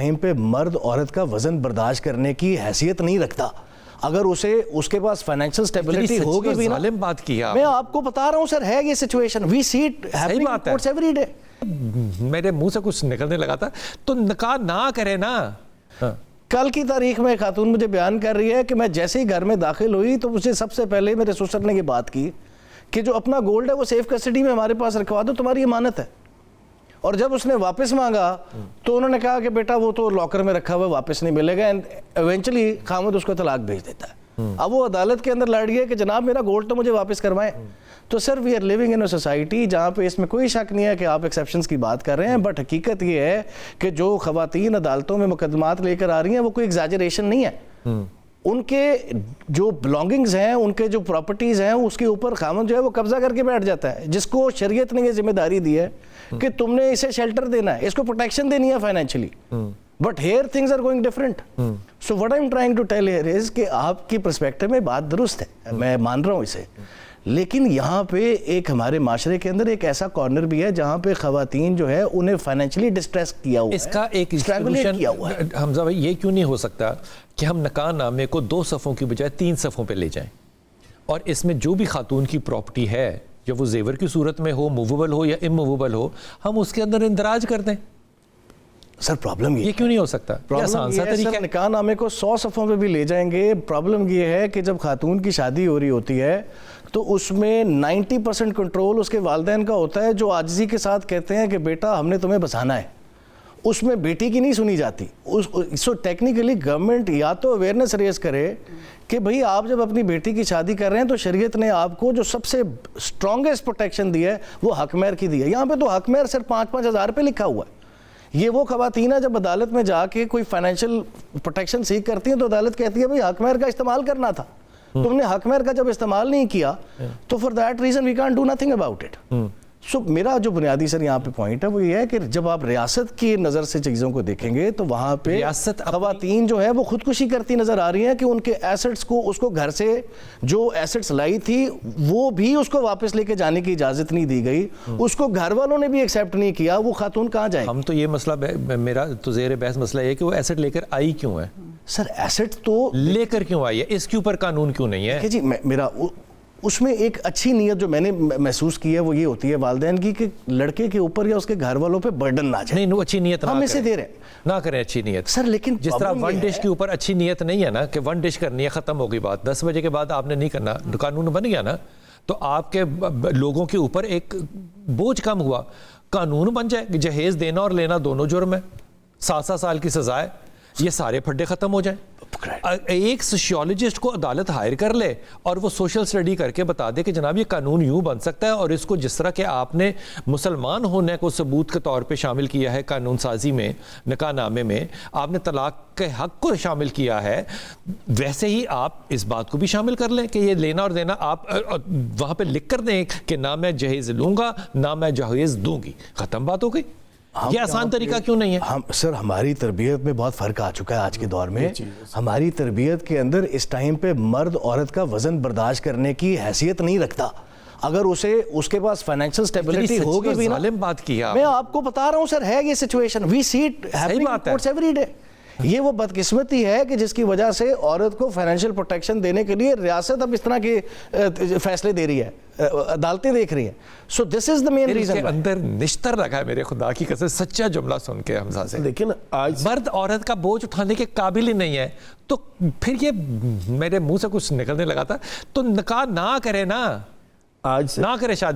Time پہ مرد عورت کا وزن برداشت کرنے کی حیثیت نہیں رکھتا. اگر اس کے پاس فائنینشیل سٹیبلٹی ہوگی بھی نا, ظالم بات کیا میں آپ کو بتا رہا ہوں سر, ہے یہ situation, we see it happening in courts every day. میرے منہ سے کچھ نکلنے لگا تھا تو نکاح نہ کرے نا. کل کی تاریخ میں خاتون مجھے بیان کر رہی ہے کہ میں جیسے ہی گھر میں داخل ہوئی تو مجھے سب سے پہلے میرے سسر نے یہ بات کی کہ جو اپنا گولڈ ہے وہ سیف کسٹڈی میں ہمارے پاس رکھوا دو, تمہاری امانت ہے. اور جب اس نے واپس مانگا تو انہوں نے کہا کہ بیٹا وہ تو لاکر میں رکھا ہوا واپس نہیں ملے گا, اینڈ ایونچولی خامد اس کو طلاق بھیج دیتا ہے. اب وہ عدالت کے اندر لڑ گیا کہ جناب میرا گولڈ تو مجھے واپس کروائیں. تو sir we are living in a society جہاں پہ اس میں کوئی شک نہیں ہے کہ آپ ایکسیپشنز کی بات کر رہے ہیں, بٹ حقیقت یہ ہے کہ جو خواتین عدالتوں میں مقدمات لے کر آ رہی ہیں وہ کوئی ایگزیجریشن نہیں ہے. ان کے جو بلانگنگز ہیں, ان کے جو پراپرٹیز ہیں, اس کے اوپر خامد جو ہے وہ قبضہ کر کے بیٹھ جاتا ہے, جس کو شریعت نے یہ ذمہ داری دی ہے کہ تم نے اسے شیلٹر دینا ہے, اس کو پروٹیکشن دینی ہے financially. But here things are going different. So what I'm trying to tell here is کہ آپ کی پرسپیکٹو میں بات درست ہے, میں مان رہا ہوں اسے, لیکن یہاں پہ ایک ہمارے معاشرے کے اندر ایک ایسا کارنر بھی ہے جہاں پہ خواتین جو ہے انہیں فائنینشلی ڈسٹریس کیا ہوا ہے, اس کا ایک سٹرینگولیٹ کیا ہوا ہے. حمزہ بھائی یہ کیوں نہیں ہو سکتا کہ ہم نکاح نامے کو 2 صفوں کی بجائے 3 صفوں پہ لے جائیں, اور اس میں جو بھی خاتون کی پراپرٹی ہے, جب وہ زیور کی صورت میں ہو, موویبل ہو یا اموویبل ہو, ہم اس کے اندر اندراج کر دیں. سر پرابلم یہ کیوں نہیں ہو سکتا؟ پرابلم یہ ہے سر, نکاح نامے کو 100 صفوں پہ بھی لے جائیں گے. پرابلم یہ ہے کہ جب خاتون کی شادی ہو رہی ہوتی ہے تو اس میں 90% کنٹرول اس کے والدین کا ہوتا ہے, جو عاجزی کے ساتھ کہتے ہیں کہ بیٹا ہم نے تمہیں بسانا ہے. اس میں بیٹی کی نہیں سنی جاتی. سو ٹیکنیکلی گورنمنٹ یا تو اویئرنیس ریز کرے کہ بھئی آپ جب اپنی بیٹی کی شادی کر رہے ہیں تو شریعت نے آپ کو جو سب سے اسٹرانگسٹ پروٹیکشن دی ہے وہ حق مہر کی دی ہے. یہاں پہ تو حق مہر صرف 5-5 ہزار پہ لکھا ہوا ہے. یہ وہ خواتین ہیں جب عدالت میں جا کے کوئی فائنینشیل پروٹیکشن سیکھ کرتی ہیں تو عدالت کہتی ہے بھئی حق مہر کا استعمال کرنا تھا, تم نے حق مہر کا جب استعمال نہیں کیا تو for that reason we can't do nothing about it. So میرا جو بنیادی سر یہاں پہ پوائنٹ ہے وہ یہ ہے کہ جب آپ ریاست کی نظر سے چیزوں کو دیکھیں گے تو وہاں پہ خواتین جو ہے وہ خودکشی کرتی نظر آ رہی ہیں کہ ان کے ایسٹس کو, اس کو گھر سے جو ایسٹس لائی تھی وہ بھی اس کو واپس لے کے جانے کی اجازت نہیں دی گئی, اس کو گھر والوں نے بھی ایکسیپٹ نہیں کیا. وہ خاتون کہاں جائے؟ ہم تو یہ مسئلہ, میرا تو زیر بحث مسئلہ یہ کہ وہ ایسٹ لے کر آئی کیوں ہے. سر ایسٹ تو لے کر کیوں آئی ہے, اس کے اوپر قانون کیوں نہیں ہے؟ کہ جی میرا اس میں ایک اچھی نیت جو میں نے محسوس کی ہے وہ یہ ہوتی ہے والدین کی کہ لڑکے کے اوپر یا اس کے گھر والوں پہ برڈن نہ جائے. نہیں, اچھی نیت ہم اسے دے رہے ہیں, نہ کریں اچھی نیت سر. لیکن جس طرح ون ڈش کے اوپر اچھی نیت نہیں ہے نا, کہ ون ڈش کرنی ہے, ختم ہو گئی بات, 10 بجے کے بعد آپ نے نہیں کرنا, قانون بن گیا نا, تو آپ کے لوگوں کے اوپر ایک بوجھ کم ہوا. قانون بن جائے, جہیز دینا اور لینا دونوں جرم ہے, 7 سال کی سزا ہے, یہ سارے پھڈے ختم ہو جائیں. ایک سوشیولوجسٹ کو عدالت ہائر کر لے اور وہ سوشل سٹڈی کر کے بتا دے کہ جناب یہ قانون یوں بن سکتا ہے, اور اس کو جس طرح کہ آپ نے مسلمان ہونے کو ثبوت کے طور پہ شامل کیا ہے قانون سازی میں, نکاح نامے میں آپ نے طلاق کے حق کو شامل کیا ہے, ویسے ہی آپ اس بات کو بھی شامل کر لیں کہ یہ لینا اور دینا آپ وہاں پہ لکھ کر دیں کہ نہ میں جہیز لوں گا نہ میں جہیز دوں گی, ختم بات ہو گئی. یہ آسان طریقہ کیوں نہیں ہے؟ سر ہماری تربیت میں بہت فرق آ چکا ہے آج کے دور میں. ہماری تربیت کے اندر اس ٹائم پہ مرد عورت کا وزن برداشت کرنے کی حیثیت نہیں رکھتا. اگر اس کے پاس فائنینشیل سٹیبلٹی ہوگی بھی نا, ظالم بات کیا, میں آپ کو بتا رہا ہوں سر, ہے یہ situation, we see it happening in courts every day. یہ وہ بدقسمتی ہے کہ جس کی وجہ سے عورت کو فائنینشیل پروٹیکشن دینے کے لیے ریاست اب اس طرح کے فیصلے دے رہی ہے, عدالتیں دیکھ رہی ہیں. سو دس از دا مین ریزن. اس کے اندر نشتر رکھا ہے میرے خدا کی قسم, سچا جملہ سن کے حمزہ سے. لیکن آج مرد عورت کا بوجھ اٹھانے کے قابل ہی نہیں ہے, تو پھر یہ میرے منہ سے کچھ نکلنے لگا تھا تو نکاح نہ کرے نا, آج نہ کرے شادی.